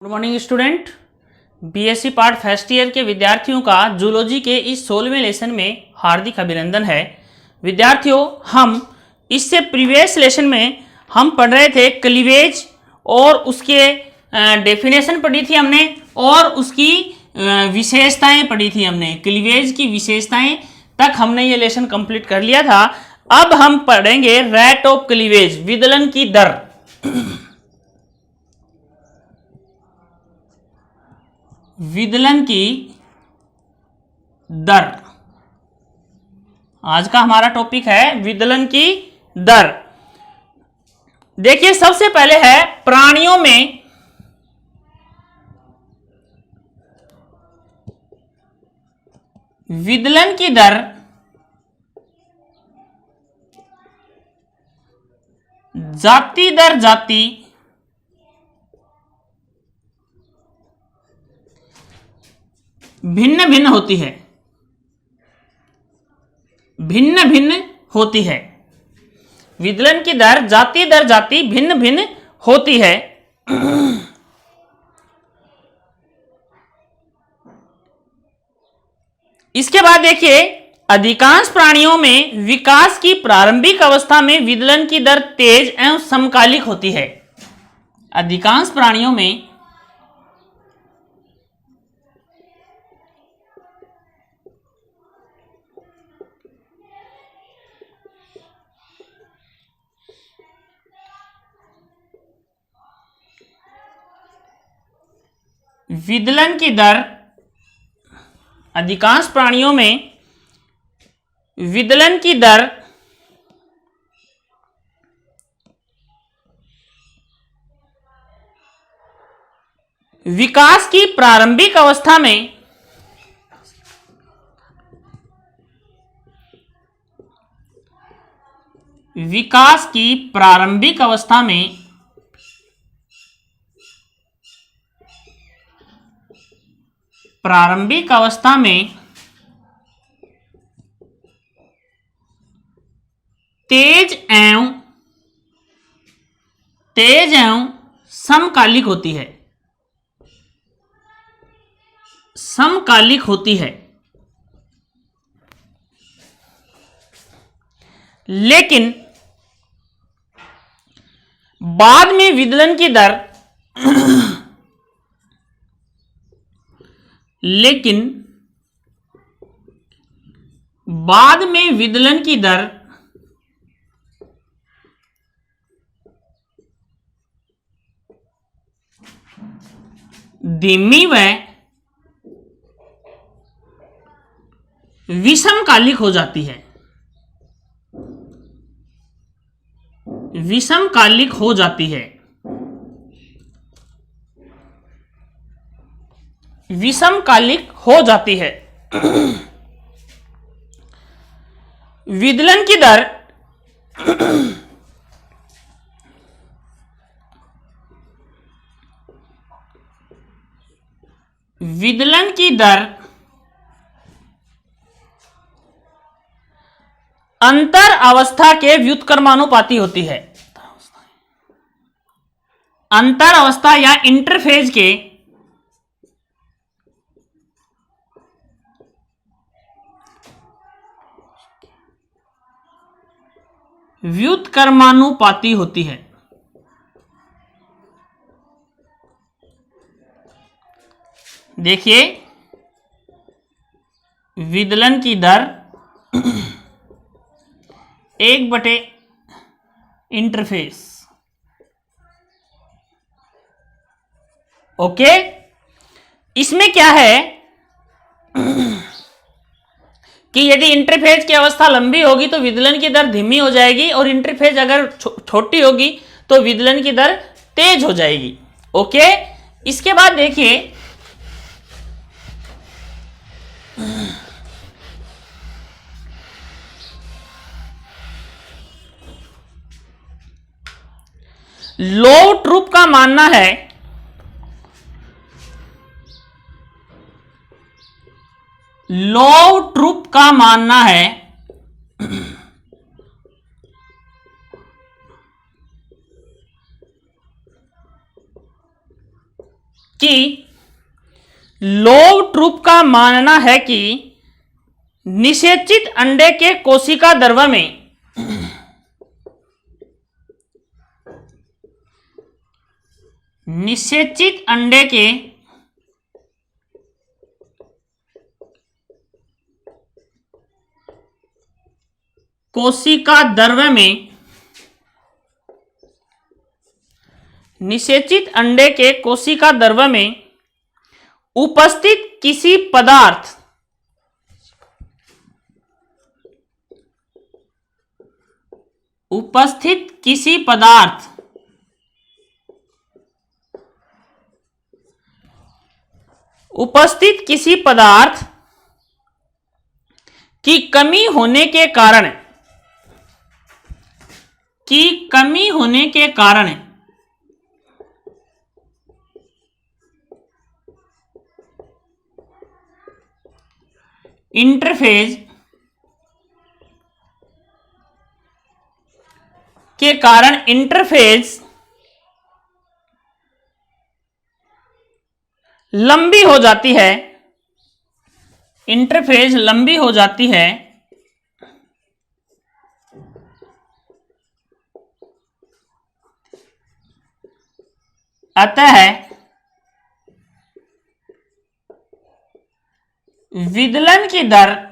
Good morning student. BSc part first year के विद्यार्थियों का जूलॉजी के इस 16वें लेसन में हार्दिक अभिनंदन है। विद्यार्थियों, हम इससे प्रीवियस लेसन में हम पढ़ रहे थे क्लीवेज और उसके डेफिनेशन पढ़ी थी हमने और उसकी विशेषताएं पढ़ी थी हमने। क्लीवेज की विशेषताएं तक हमने ये लेसन कंप्लीट कर लिया था। अब हम पढ़ेंगे रेट ऑफ क्लीवेज, विदलन की दर। विदलन की दर आज का हमारा टॉपिक है, विदलन की दर। देखिए, सबसे पहले है प्राणियों में विदलन की दर जाति दर जाति भिन्न भिन्न होती है, भिन्न भिन्न होती है। विदलन की दर जाति भिन्न भिन्न होती है। इसके बाद देखिए, अधिकांश प्राणियों में विकास की प्रारंभिक अवस्था में विदलन की दर तेज एवं समकालिक होती है। अधिकांश प्राणियों में विदलन की दर, अधिकांश प्राणियों में विदलन की दर विकास की प्रारंभिक अवस्था में विकास की प्रारंभिक अवस्था में तेज एवं समकालिक होती है, समकालिक होती है। लेकिन बाद में विदलन की दर लेकिन बाद में विदलन की दर धीमी व विषमकालिक हो जाती है, विषमकालिक हो जाती है। विषमकालिक हो जाती है। विदलन की दर विदलन की दर अंतर अवस्था के व्युत्क्रमानुपाती होती है। अंतर अवस्था या इंटरफेज के व्युत्क्रमानुपाती होती है। देखिए, विदलन की दर 1/, इंटरफेस। ओके, इसमें क्या है कि यदि इंटरफेज की अवस्था लंबी होगी तो विदलन की दर धीमी हो जाएगी और इंटरफेज अगर छोटी होगी तो विदलन की दर तेज हो जाएगी। ओके, इसके बाद देखिए, लोव-ट्रुप का मानना है लोव-ट्रुप का मानना है कि लोव-ट्रुप का मानना है कि निषेचित अंडे के कोशिका द्रव्य में निषेचित अंडे के कोशिका द्रव्य में निषेचित अंडे के कोशिका द्रव्य में उपस्थित किसी पदार्थ उपस्थित किसी पदार्थ की कमी होने के कारण इंटरफेज लंबी हो जाती है, इंटरफेज लंबी हो जाती है, अतः विदलन की दर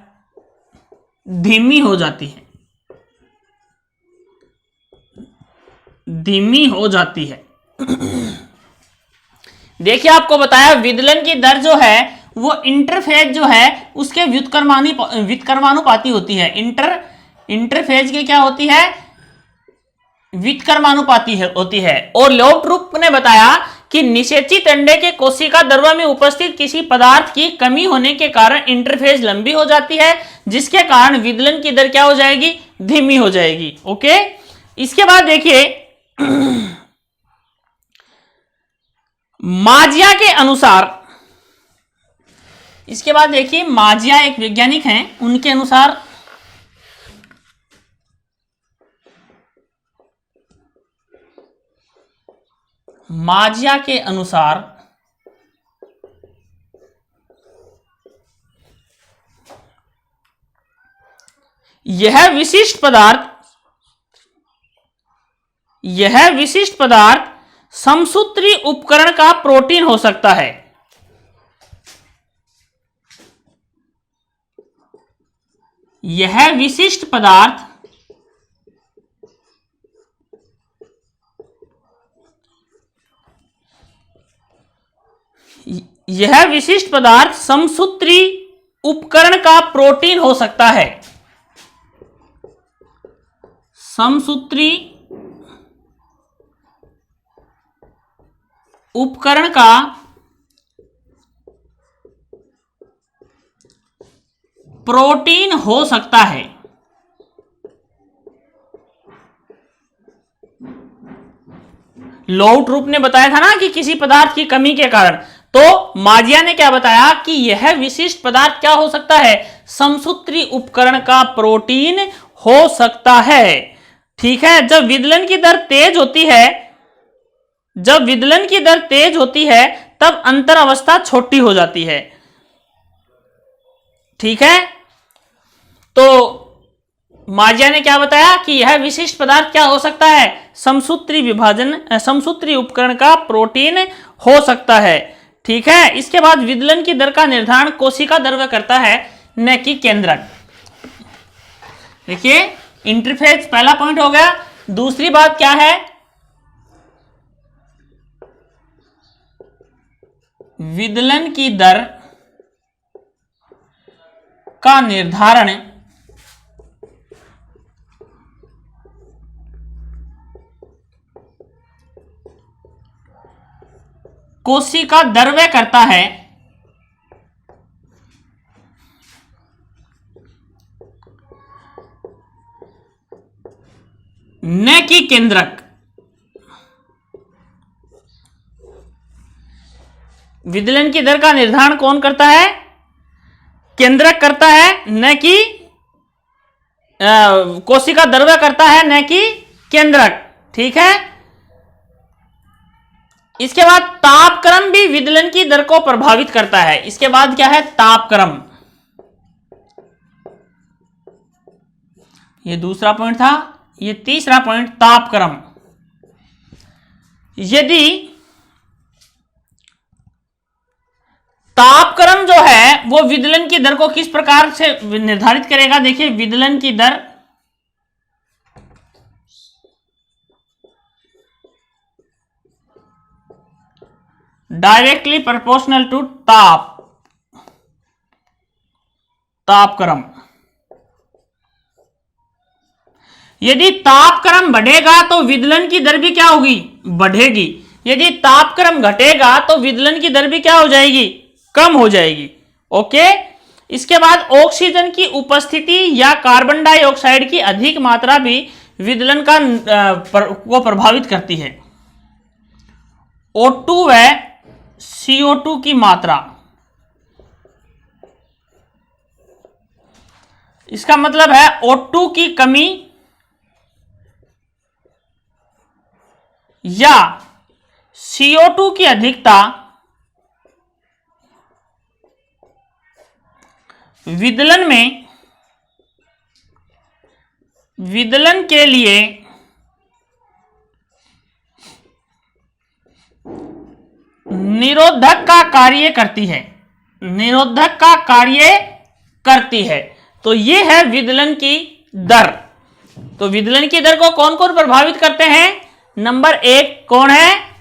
धीमी हो जाती है। देखिए आपको बताया विदलन की दर जो है वो इंटरफेज जो है उसके व्युत्क्रमानुपाती होती है। इंटरफेज की क्या होती है? व्युत्क्रमानुपाती होती है। और लोव-ट्रुप ने बताया कि निषेचित अंडे के कोशिका द्रव्य में उपस्थित किसी पदार्थ की कमी होने के कारण इंटरफेज लंबी हो जाती है, जिसके कारण विदलन की दर क्या हो जाएगी? धीमी हो जाएगी। ओके, इसके बाद देखिए माजिया के अनुसार, इसके बाद देखिए माजिया एक वैज्ञानिक हैं, उनके अनुसार यह विशिष्ट पदार्थ समसूत्री उपकरण का प्रोटीन हो सकता है। यह विशिष्ट पदार्थ समसूत्री उपकरण का प्रोटीन हो सकता है। समसूत्री उपकरण का प्रोटीन हो सकता है। लोव-ट्रुप ने बताया था ना कि किसी पदार्थ की कमी के कारण, तो माजिया ने क्या बताया कि यह विशिष्ट पदार्थ क्या हो सकता है? समसूत्री उपकरण का प्रोटीन हो सकता है। ठीक है, जब विदलन की दर तेज होती है तब अंतर अवस्था छोटी हो जाती है। ठीक है, तो माजिया ने क्या बताया कि यह विशिष्ट पदार्थ क्या हो सकता है? समसूत्री उपकरण का प्रोटीन हो सकता है। ठीक है, इसके बाद विदलन की दर का निर्धारण कोशिका द्रव्य करता है, न कि केंद्रक। देखिए इंटरफेज पहला पॉइंट हो गया। दूसरी बात क्या है? विदलन की दर का निर्धारण कोशिका द्रव्य करता है, न कि केंद्रक। विदलन की दर का निर्धारण कौन करता है? केंद्रक करता है, न कि कोशिका द्रव्य करता है, न कि केंद्रक। ठीक है, इसके बाद तापक्रम भी विदलन की दर को प्रभावित करता है। इसके बाद क्या है? तापक्रम। ये दूसरा पॉइंट था। ये तीसरा पॉइंट, तापक्रम। यदि तापक्रम जो है वो विदलन की दर को किस प्रकार से निर्धारित करेगा? देखिए, विदलन की दर डायरेक्टली प्रोपोर्शनल टू तापक्रम। यदि तापक्रम बढ़ेगा तो विदलन की दर भी क्या होगी? बढ़ेगी। यदि तापक्रम घटेगा तो विदलन की दर भी क्या हो जाएगी? कम हो जाएगी। ओके। इसके बाद ऑक्सीजन की उपस्थिति या कार्बन डाइऑक्साइड की अधिक मात्रा भी विदलन को प्रभावित करती है। O2 व CO2 की मात्रा, इसका मतलब है O2 की कमी या CO2 की अधिकता विदलन के लिए निरोधक का कार्य करती है। निरोधक का कार्य करती है। तो ये है विदलन की दर। तो विदलन की दर को कौन कौन प्रभावित करते हैं? नंबर 1 कौन है?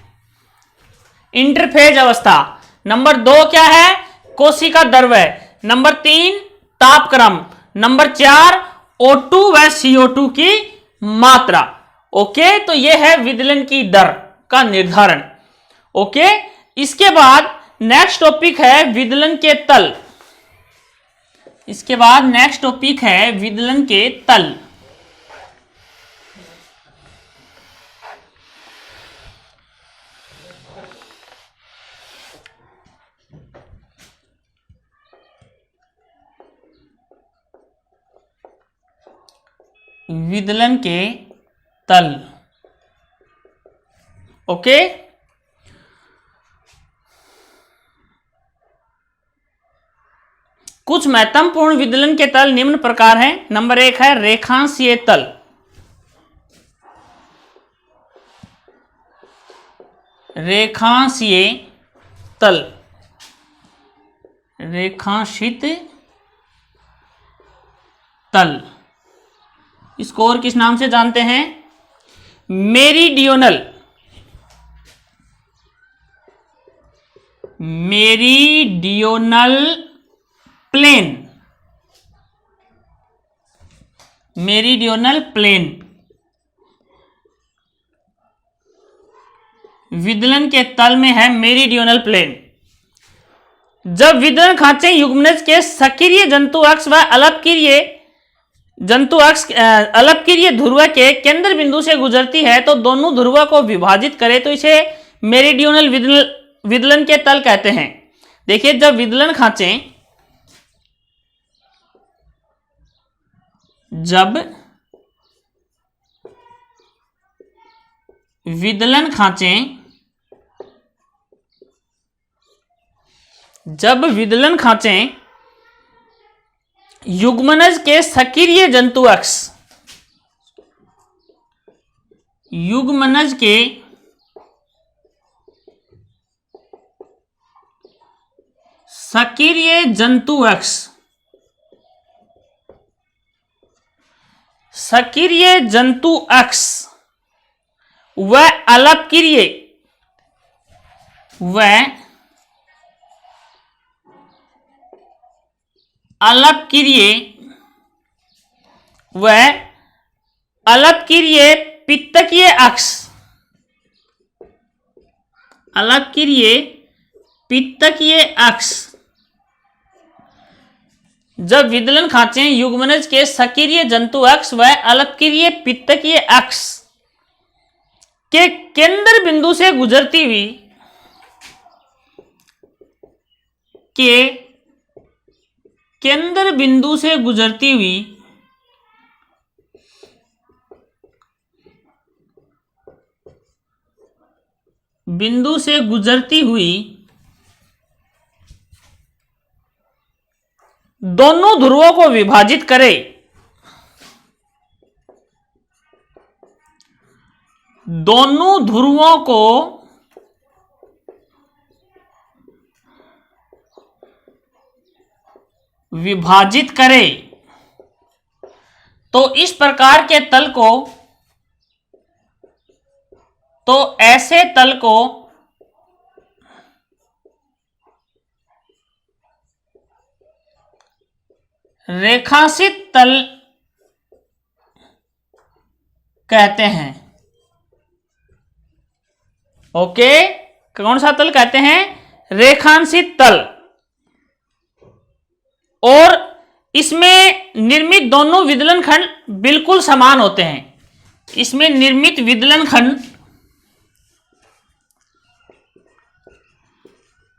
इंटरफेज अवस्था। नंबर 2 क्या है? कोशिका द्रव्य। नंबर 3 तापक्रम। नंबर 4 O2 व CO2 की मात्रा। ओके, तो यह है विदलन की दर का निर्धारण। ओके, इसके बाद नेक्स्ट टॉपिक है विदलन के तल। इसके बाद नेक्स्ट टॉपिक है विदलन के तल। विदलन के तल। ओके, कुछ महत्वपूर्ण विदलन के तल निम्न प्रकार हैं। नंबर 1 है रेखांशीय तल। रेखांशीय तल, रेखांशित तल। इसको और किस नाम से जानते हैं? मेरीडियोनल। मेरीडियोनल प्लेन। मेरीडियोनल प्लेन विदलन के तल में है। मेरीडियोनल प्लेन। जब विदलन खांचे युग्मनज के सक्रिय जंतु अक्ष व अलपकिरीय ध्रुव के केंद्र बिंदु से गुजरती है तो दोनों ध्रुवों को विभाजित करे तो इसे मेरीडियोनल विदलन के तल कहते हैं। देखिए, जब विदलन खांचे युग्मनज के सक्रिय जंतु अक्ष, युग्मनज के सक्रिय जंतु अक्ष, सक्रिय जंतु अक्ष व अलपकिरीय अलपकिरीय पित्तकीय अक्ष, अलपकिरीय पित्तकीय अक्ष। जब विदलन खांचे युग्मनज के सक्रिय जंतु अक्ष व अलपकिरीय पित्तकीय अक्ष के केंद्र बिंदु से गुजरती हुई बिंदु से गुजरती हुई दोनों ध्रुवों को विभाजित करे, दोनों ध्रुवों को विभाजित करे, तो इस प्रकार के तल को, तो ऐसे तल को रेखांशित तल कहते हैं। ओके, कौन सा तल कहते हैं? रेखांशित तल। और इसमें निर्मित दोनों विदलन खंड बिल्कुल समान होते हैं। इसमें निर्मित विदलन खंड,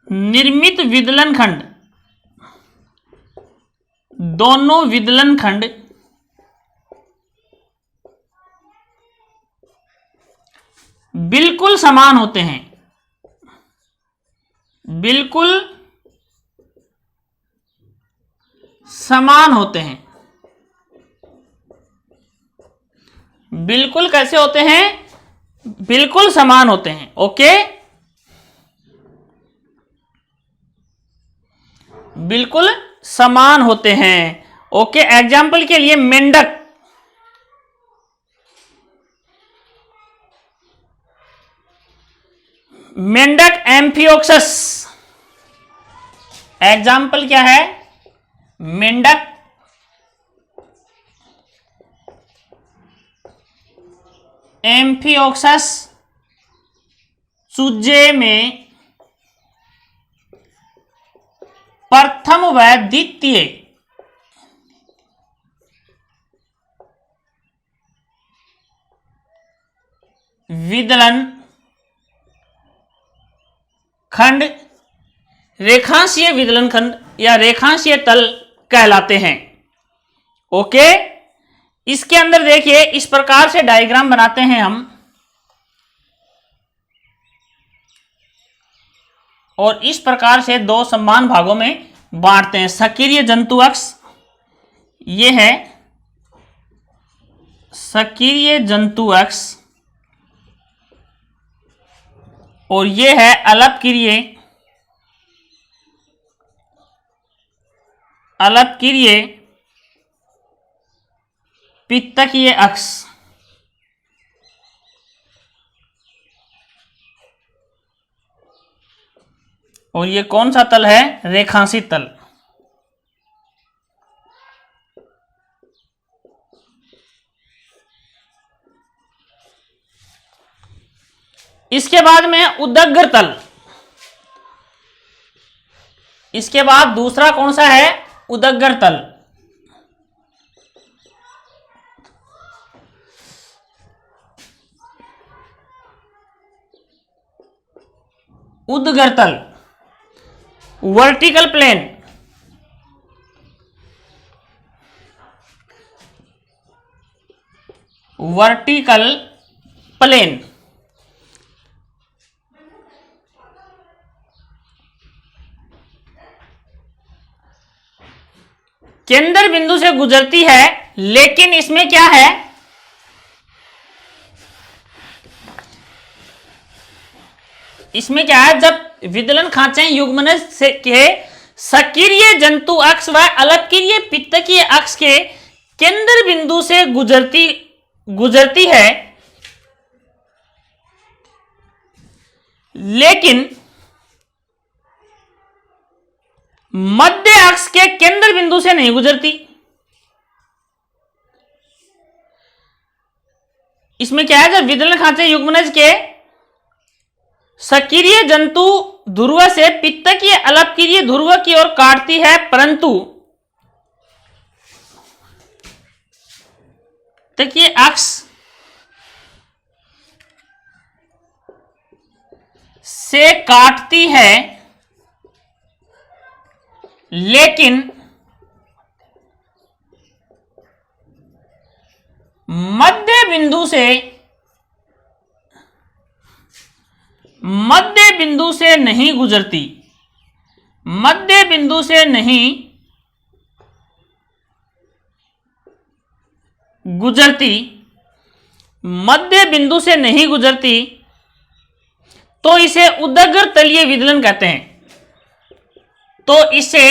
निर्मित विदलन खंड, दोनों विदलन खंड बिल्कुल समान होते हैं, बिल्कुल समान होते हैं। बिल्कुल कैसे होते हैं? बिल्कुल समान होते हैं। ओके, बिल्कुल समान होते हैं। ओके, एग्जाम्पल के लिए मेंढक, मेंढक एम्फियोक्सस, एग्जाम्पल क्या है? मेंढक एम्फियोक्सस चूजे में प्रथम व द्वितीय विदलन खंड रेखांशीय विदलन खंड या रेखांशीय तल कहलाते हैं। ओके, इसके अंदर देखिए इस प्रकार से डायग्राम बनाते हैं हम, और इस प्रकार से दो समान भागों में बांटते हैं। सक्रिय जंतु अक्ष, ये है सक्रिय जंतु अक्ष, और ये है अलपक्रिय, अलपक्रिय पित्तकीय अक्ष। और ये कौन सा तल है? रेखांशित तल। इसके बाद में उदग्र तल। इसके बाद दूसरा कौन सा है? उदग्र तल। उदग्र तल, वर्टिकल प्लेन, वर्टिकल प्लेन। केंद्र बिंदु से गुजरती है, लेकिन इसमें क्या है? इसमें क्या है? जब विदलन खांचे युग्मनज से के सक्रिय जंतु अक्ष व अलपक्रिय पित्तकीय अक्ष के केंद्र बिंदु से गुजरती है, लेकिन मध्य अक्ष के केंद्र बिंदु से नहीं गुजरती। इसमें क्या है? जब विदलन खांचे युग्मनज के सक्रिय जंतु ध्रुव से पित्तकीय अलपक्रिय ध्रुव की ओर काटती है, परंतु पित्तकीय अक्ष से काटती है, लेकिन मध्य बिंदु से नहीं गुजरती, मध्य बिंदु से नहीं गुजरती, मध्य बिंदु से नहीं गुजरती तो इसे उदग्र तलीय विदलन कहते हैं। तो इसे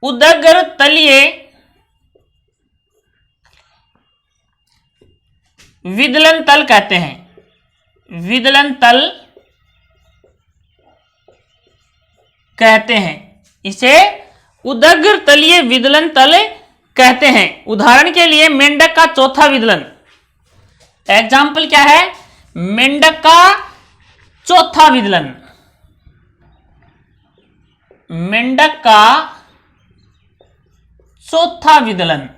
उदग्र तलीय विदलन तल कहते हैं, विदलन तल कहते हैं, इसे उदग्र तलीय विदलन तल कहते हैं। उदाहरण के लिए मेंढक का चौथा विदलन, एग्जाम्पल क्या है, मेंढक का चौथा विदलन, मेंढक का चौथा विदलन।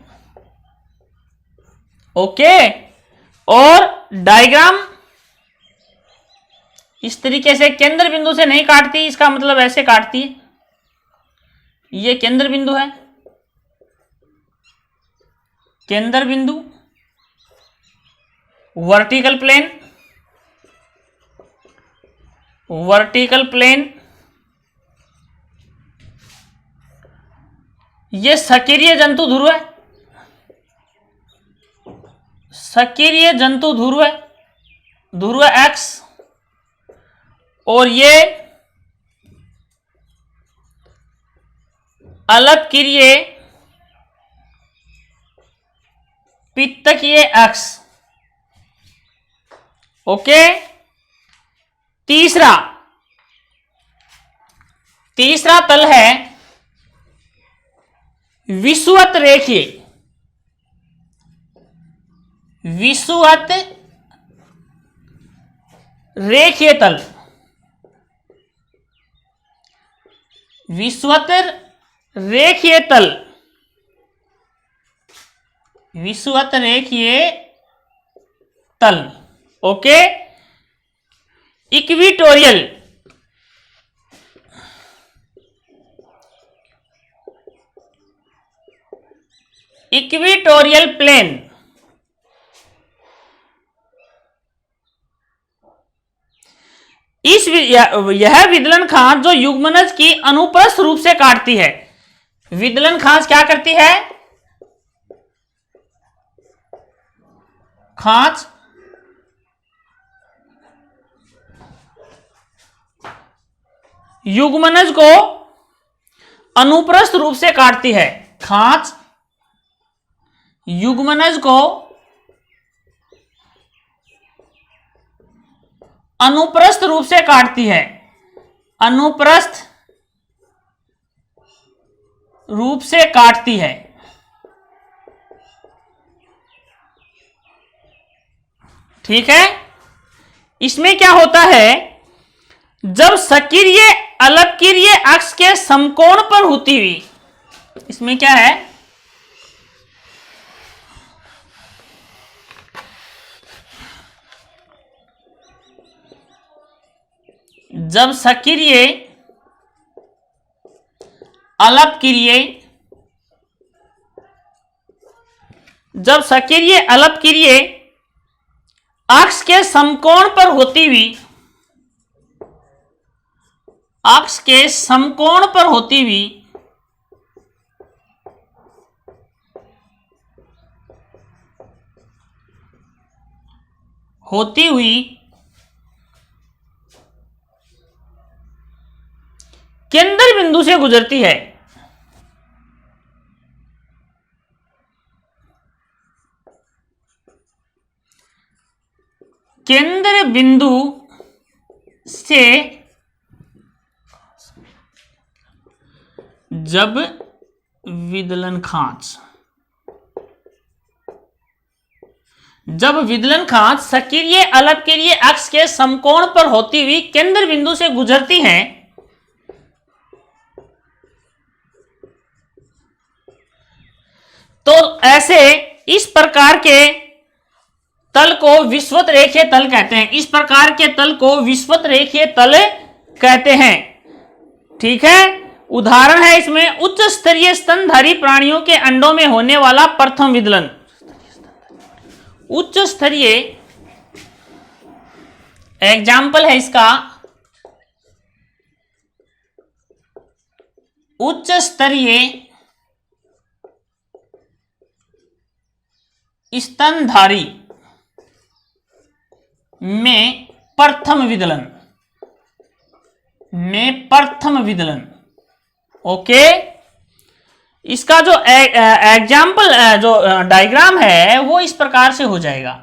ओके, और डायग्राम इस तरीके से केंद्र बिंदु से नहीं काटती, इसका मतलब ऐसे काटती है, ये केंद्र बिंदु है, केंद्र बिंदु, वर्टिकल प्लेन, वर्टिकल प्लेन, ये सक्रिय जंतु ध्रुव है, सक्रिय जंतु ध्रुव है, ध्रुव एक्स, और ये अलपकिरीय पित्तकीय एक्स। ओके, तीसरा तल है विषुवत रेखीय, विषुवत रेखीय तल, विषुवत रेखीय तल, विषुवत रेखीय तल। ओके, इक्विटोरियल, इक्विटोरियल प्लेन, यह विदलन खांच जो युग्मनज की अनुप्रस्थ रूप से काटती है। विदलन खांच क्या करती है, खांच युग्मनज को अनुप्रस्थ रूप से काटती है, खांच युग्मनज को अनुप्रस्थ रूप से काटती है, अनुप्रस्थ रूप से काटती है। ठीक है, इसमें क्या होता है, जब सक्रिय अलपकिरीय अक्ष के समकोण पर होती हुई, इसमें क्या है, जब सक्रिय अलपकिरीय अक्ष के समकोण पर होती हुई, अक्ष के समकोण पर होती हुई केंद्र बिंदु से गुजरती है। केंद्र बिंदु से जब विदलन खांच, जब विदलन खांच सक्रिय अलपकिरीय अक्ष के समकोण पर होती हुई केंद्र बिंदु से गुजरती है, तो ऐसे इस प्रकार के तल को विषुवत रेखीय तल कहते हैं। इस प्रकार के तल को विषुवत रेखीय तल कहते हैं। ठीक है, उदाहरण है इसमें उच्च स्तरीय स्तनधारी प्राणियों के अंडों में होने वाला प्रथम विदलन, उच्च स्तरीय एग्जाम्पल है इसका उच्च स्तरीय स्तनधारी में प्रथम विदलन। ओके, इसका जो एग्जाम्पल जो डायग्राम है वो इस प्रकार से हो जाएगा।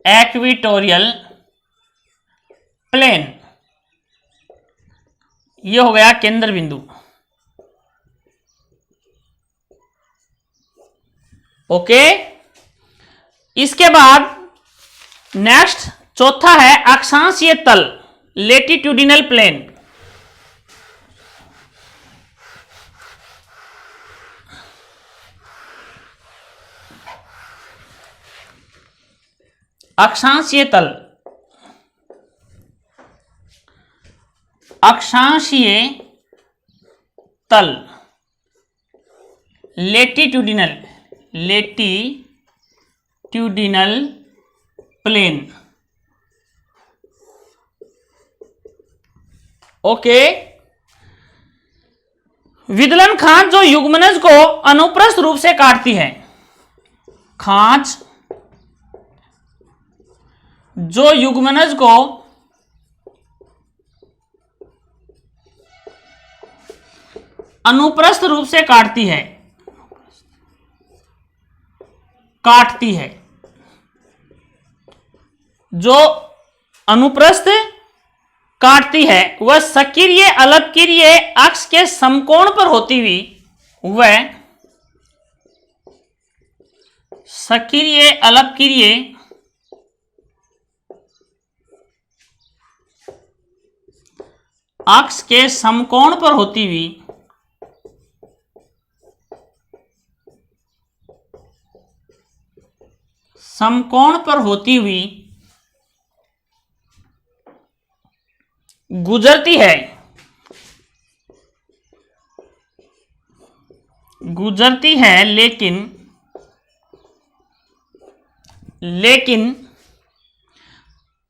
इक्वेटोरियल प्लेन, ये हो गया केंद्र बिंदु। ओके, इसके बाद नेक्स्ट चौथा है अक्षांशीय तल, लेटिट्यूडिनल प्लेन। अक्षांशीय तल, लेटिट्यूडिनल प्लेन। ओके, विदलन खांच जो युग्मनज को अनुप्रस्थ रूप से काटती है, खांच जो युग्मनज को अनुप्रस्थ रूप से काटती है, जो अनुप्रस्थ काटती है वह सक्रिय अलपकिरीय अक्ष के समकोण पर होती हुई, वह सक्रिय अलपकिरीय अक्ष के समकोण पर होती हुई गुजरती है, लेकिन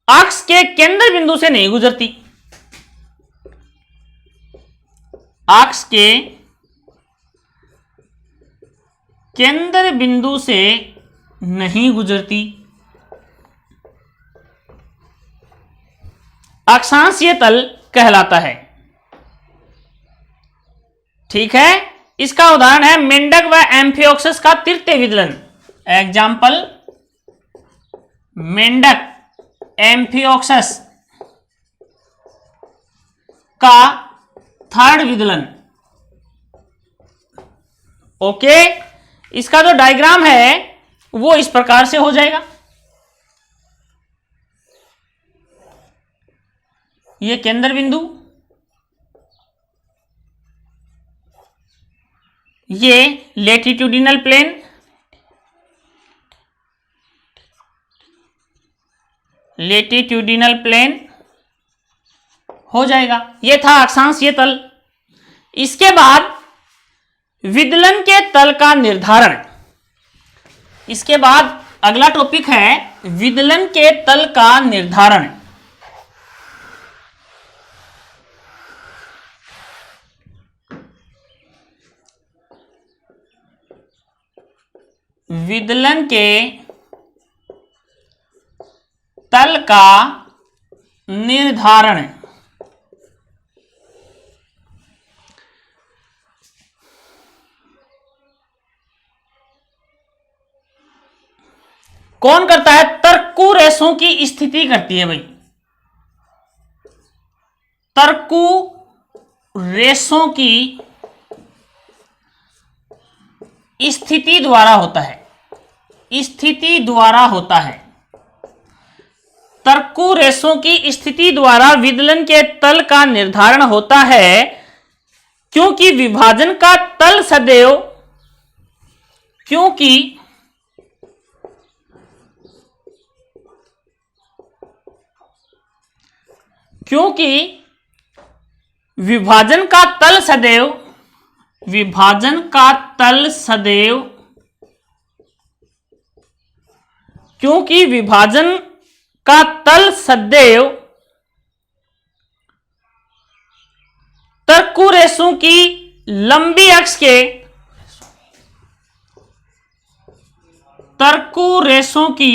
अक्ष के केंद्र बिंदु से नहीं गुजरती, अक्ष के केंद्र बिंदु से नहीं गुजरती। अक्षांशीय तल कहलाता है। ठीक है, इसका उदाहरण है मेंढक व एम्फिओक्सस का तृतीय विदलन। एग्जाम्पल मेंढक एम्फिओक्सस का थर्ड विदलन। ओके, इसका जो डायग्राम है वो इस प्रकार से हो जाएगा। ये केंद्र बिंदु, ये लेटिट्यूडिनल प्लेन, हो जाएगा। ये था अक्षांशीय तल। इसके बाद विदलन के तल का निर्धारण। इसके बाद अगला टॉपिक है विदलन के तल का निर्धारण। विदलन के तल का निर्धारण। कौन करता है? तर्कु रेशों की स्थिति करती है भाई। तर्कु रेशों की स्थिति द्वारा होता है, तर्कु रेशों की स्थिति द्वारा विदलन के तल का निर्धारण होता है, क्योंकि विभाजन का तल सदैव विभाजन का तल सदैव क्योंकि विभाजन का तल सदैव तर्कु रेशों की लंबी अक्ष के तर्कु रेशों की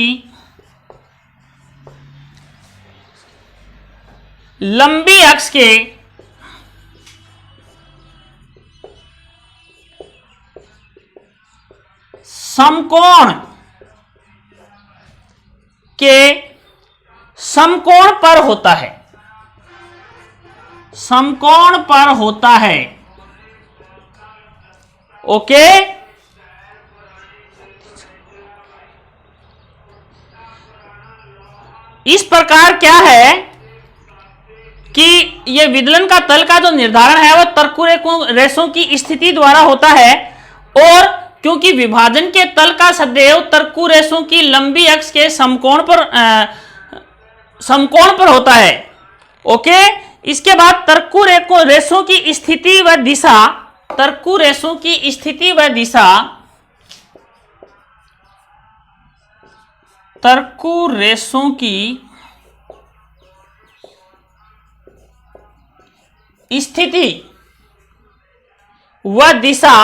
लंबी अक्ष के समकोण के समकोण पर होता है, समकोण पर होता है। ओके, इस प्रकार क्या है कि यह विदलन का तल का जो निर्धारण है वह तर्कु रेशों की स्थिति द्वारा होता है, और क्योंकि विभाजन के तल का सदैव तर्कु रेशों की लंबी अक्ष के समकोण पर होता है। ओके, इसके बाद तर्कु रेशों की स्थिति व दिशा, तर्कु रेशों की स्थिति व दिशा, तर्कु रेशों की स्थिति व दिशा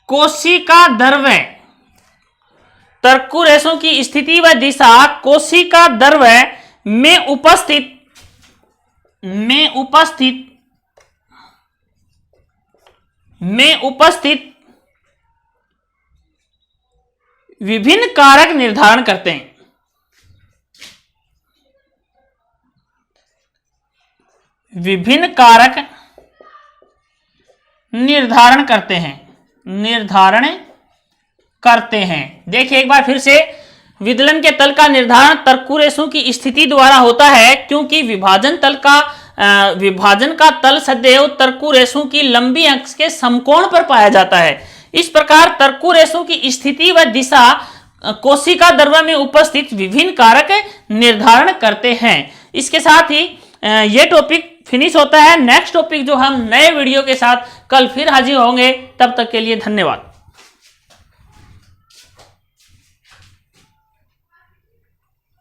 कोशिका द्रव्य, तर्कु रेशों की स्थिति व दिशा कोशिका द्रव्य में उपस्थित विभिन्न कारक निर्धारण करते हैं। विभिन्न कारक निर्धारण करते हैं। देखिए एक बार फिर से, विदलन के तल का निर्धारण तर्कु रेशों की स्थिति द्वारा होता है, क्योंकि विभाजन का तल सदैव तर्कु रेशों की लंबी अक्ष के समकोण पर पाया जाता है। इस प्रकार तर्कु रेशों की स्थिति व दिशा कोशिका द्रव्य में उपस्थित विभिन्न कारक निर्धारण करते हैं। इसके साथ ही यह टॉपिक फिनिश होता है। नेक्स्ट टॉपिक जो हम नए वीडियो के साथ कल फिर हाजिर होंगे, तब तक के लिए धन्यवाद।